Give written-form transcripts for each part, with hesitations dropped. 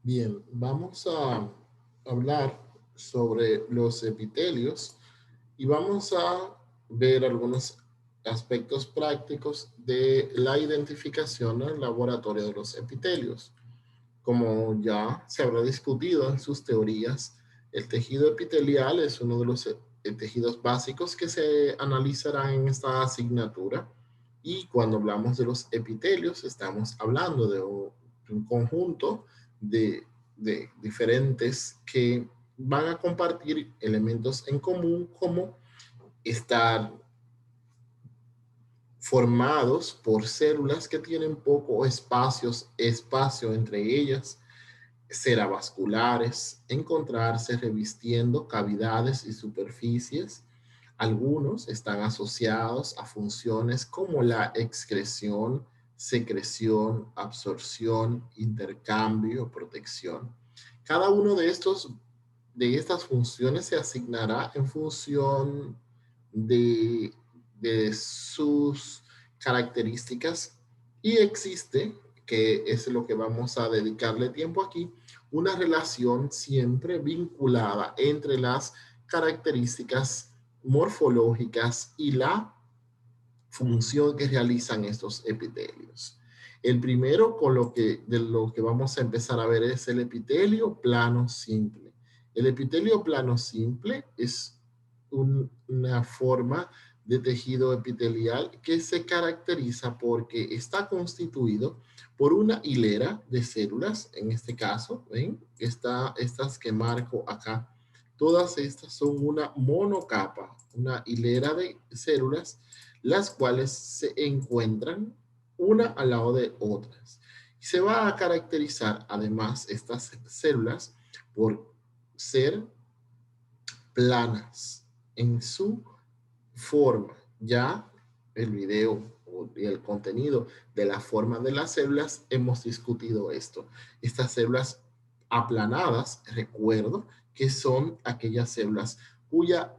Bien, vamos a hablar sobre los epitelios y vamos a ver algunos aspectos prácticos de la identificación en el laboratorio de los epitelios. Como ya se habrá discutido en sus teorías, el tejido epitelial es uno de los tejidos básicos que se analizarán en esta asignatura. Y cuando hablamos de los epitelios, estamos hablando de un conjunto de, de diferentes que van a compartir elementos en común como estar formados por células que tienen poco espacio entre ellas, ser avasculares, encontrarse revistiendo cavidades y superficies. Algunos están asociados a funciones como la excreción, secreción, absorción, intercambio, protección. Cada uno de estas funciones se asignará en función de, de sus características y existe, que es lo que vamos a dedicarle tiempo aquí, una relación siempre vinculada entre las características morfológicas y la función que realizan estos epitelios. El primero de lo que vamos a empezar a ver es el epitelio plano simple. El epitelio plano simple es una forma de tejido epitelial que se caracteriza porque está constituido por una hilera de células, en este caso, ¿ven? Estas que marco acá, todas estas son una monocapa, una hilera de células, las cuales se encuentran una al lado de otras. Y se va a caracterizar además estas células por ser planas en su forma. Ya el video y el contenido de la forma de las células hemos discutido esto. Estas células aplanadas, recuerdo que son aquellas células cuya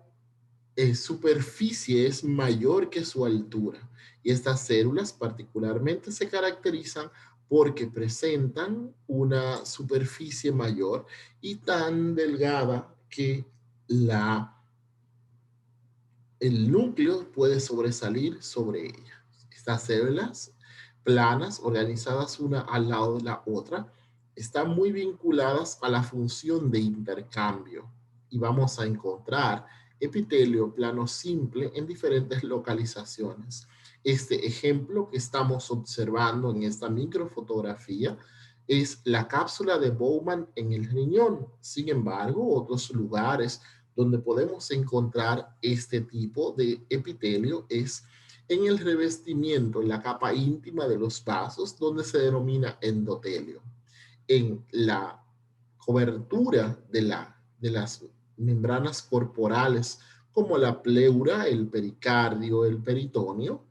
superficie es mayor que su altura. Y estas células particularmente se caracterizan porque presentan una superficie mayor y tan delgada que la el núcleo puede sobresalir sobre ella. Estas células planas, organizadas una al lado de la otra, están muy vinculadas a la función de intercambio y vamos a encontrar epitelio plano simple en diferentes localizaciones. Este ejemplo que estamos observando en esta microfotografía es la cápsula de Bowman en el riñón. Sin embargo, otros lugares donde podemos encontrar este tipo de epitelio es en el revestimiento, en la capa íntima de los vasos, donde se denomina endotelio. En la cobertura de las membranas corporales, como la pleura, el pericardio, el peritoneo,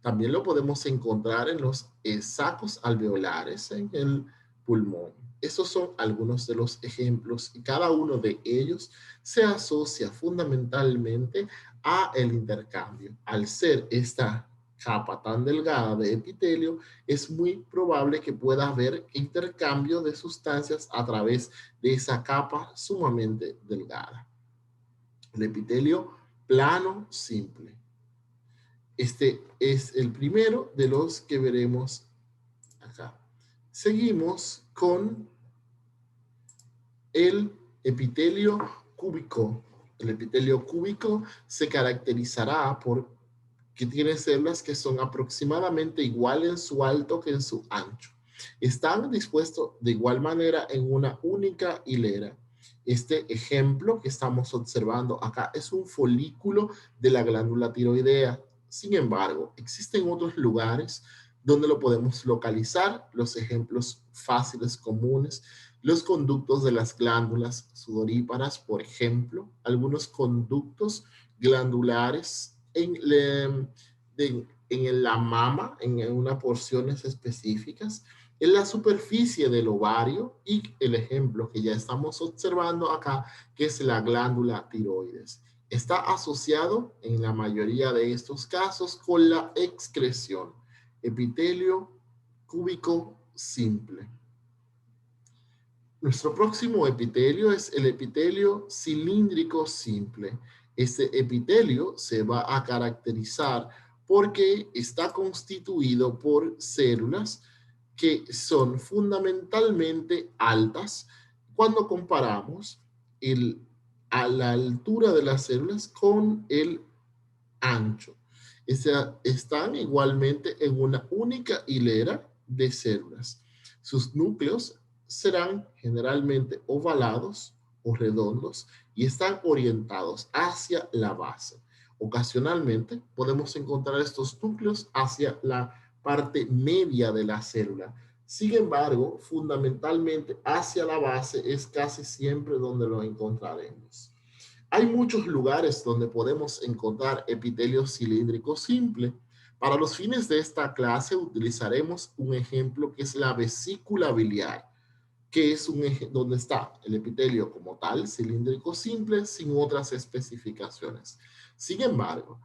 también lo podemos encontrar en los sacos alveolares, en el pulmón. Estos son algunos de los ejemplos y cada uno de ellos se asocia fundamentalmente a el intercambio. Al ser esta capa tan delgada de epitelio, es muy probable que pueda haber intercambio de sustancias a través de esa capa sumamente delgada. El epitelio plano simple. Este es el primero de los que veremos acá. Seguimos con el epitelio cúbico. El epitelio cúbico se caracterizará por que tiene células que son aproximadamente igual en su alto que en su ancho. Están dispuestos de igual manera en una única hilera. Este ejemplo que estamos observando acá es un folículo de la glándula tiroidea. Sin embargo, existen otros lugares donde lo podemos localizar. Los ejemplos fáciles comunes, los conductos de las glándulas sudoríparas, por ejemplo, algunos conductos glandulares en la mama, en unas porciones específicas, en la superficie del ovario y el ejemplo que ya estamos observando acá, que es la glándula tiroides. Está asociado en la mayoría de estos casos con la excreción. Epitelio cúbico simple. Nuestro próximo epitelio es el epitelio cilíndrico simple. Este epitelio se va a caracterizar porque está constituido por células que son fundamentalmente altas cuando comparamos a la altura de las células con el ancho. Están igualmente en una única hilera de células. Sus núcleos serán generalmente ovalados o redondos y están orientados hacia la base. Ocasionalmente podemos encontrar estos núcleos hacia la parte media de la célula. Sin embargo, fundamentalmente hacia la base es casi siempre donde lo encontraremos. Hay muchos lugares donde podemos encontrar epitelio cilíndrico simple. Para los fines de esta clase utilizaremos un ejemplo que es la vesícula biliar, que es donde está el epitelio como tal, cilíndrico simple, sin otras especificaciones. Sin embargo,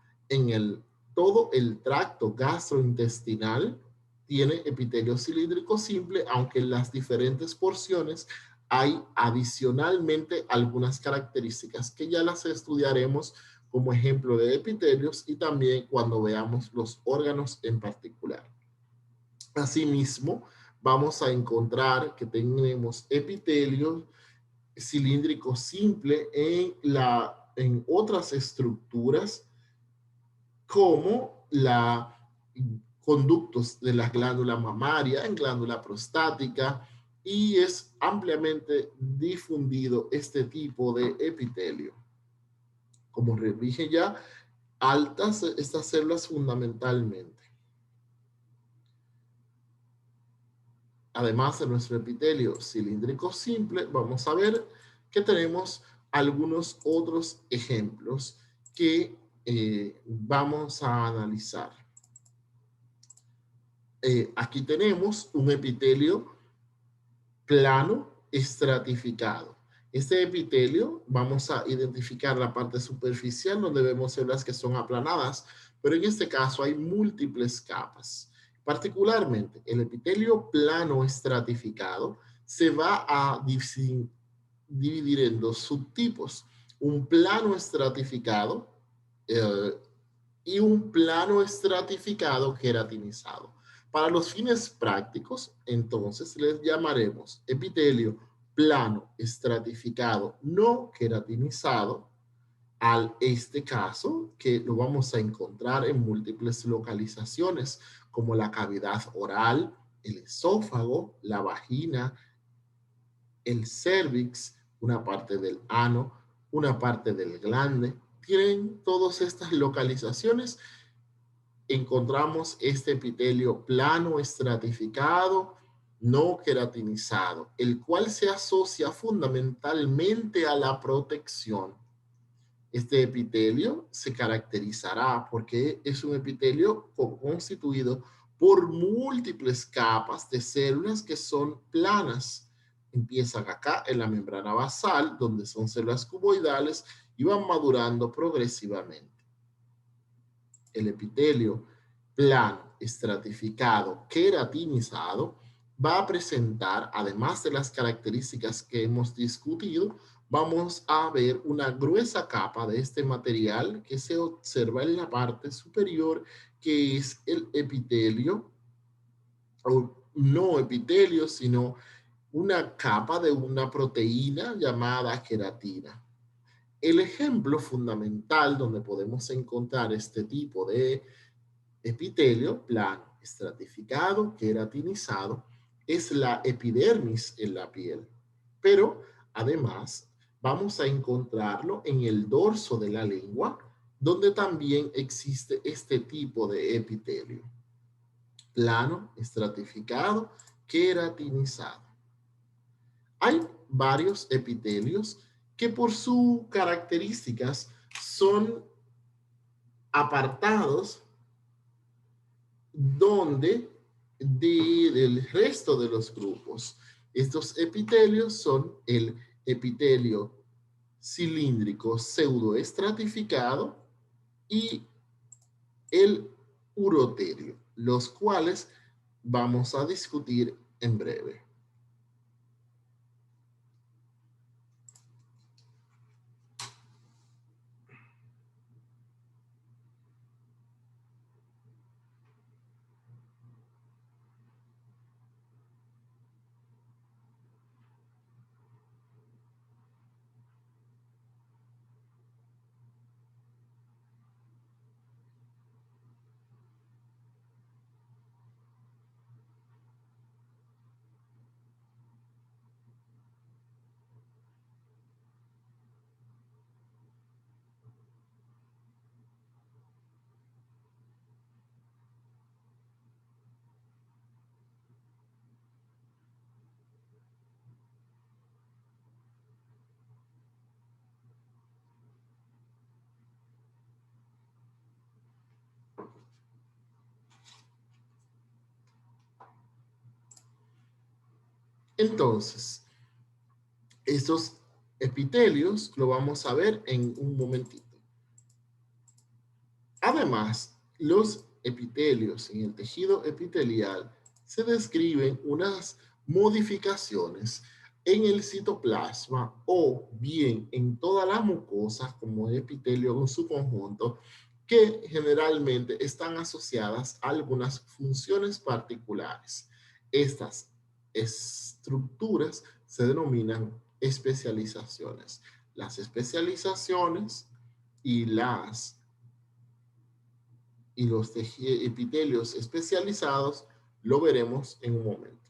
todo el tracto gastrointestinal tiene epitelio cilíndrico simple, aunque en las diferentes porciones hay adicionalmente algunas características que ya las estudiaremos como ejemplo de epitelios y también cuando veamos los órganos en particular. Asimismo, vamos a encontrar que tenemos epitelio cilíndrico simple en otras estructuras como conductos de la glándula mamaria, en glándula prostática, y es ampliamente difundido este tipo de epitelio. Como dije ya, altas estas células fundamentalmente. Además de nuestro epitelio cilíndrico simple, vamos a ver que tenemos algunos otros ejemplos que vamos a analizar. Aquí tenemos un epitelio plano estratificado. Este epitelio, vamos a identificar la parte superficial donde vemos células que son aplanadas, pero en este caso hay múltiples capas. Particularmente, el epitelio plano estratificado se va a dividir en dos subtipos, un plano estratificado y un plano estratificado queratinizado. Para los fines prácticos, entonces les llamaremos epitelio plano estratificado no queratinizado este caso, que lo vamos a encontrar en múltiples localizaciones, como la cavidad oral, el esófago, la vagina, el cervix, una parte del ano, una parte del glande. Tienen todas estas localizaciones. Encontramos este epitelio plano estratificado no queratinizado, el cual se asocia fundamentalmente a la protección. Este epitelio se caracterizará porque es un epitelio constituido por múltiples capas de células que son planas. Empiezan acá en la membrana basal, donde son células cuboidales y van madurando progresivamente. El epitelio plano, estratificado, queratinizado, va a presentar, además de las características que hemos discutido, vamos a ver una gruesa capa de este material que se observa en la parte superior, que es el epitelio, o no epitelio, sino una capa de una proteína llamada queratina. El ejemplo fundamental donde podemos encontrar este tipo de epitelio plano, estratificado, queratinizado, es la epidermis en la piel. Pero además vamos a encontrarlo en el dorso de la lengua, donde también existe este tipo de epitelio. Plano, estratificado, queratinizado. Hay varios epitelios que por sus características son apartados del resto de los grupos. Estos epitelios son el epitelio cilíndrico pseudoestratificado y el uroterio, los cuales vamos a discutir en breve. Entonces, estos epitelios lo vamos a ver en un momentito. Además, los epitelios en el tejido epitelial se describen unas modificaciones en el citoplasma o bien en toda la mucosa como el epitelio en su conjunto, que generalmente están asociadas a algunas funciones particulares. Estas estructuras se denominan especializaciones. Las especializaciones y los epitelios especializados lo veremos en un momento.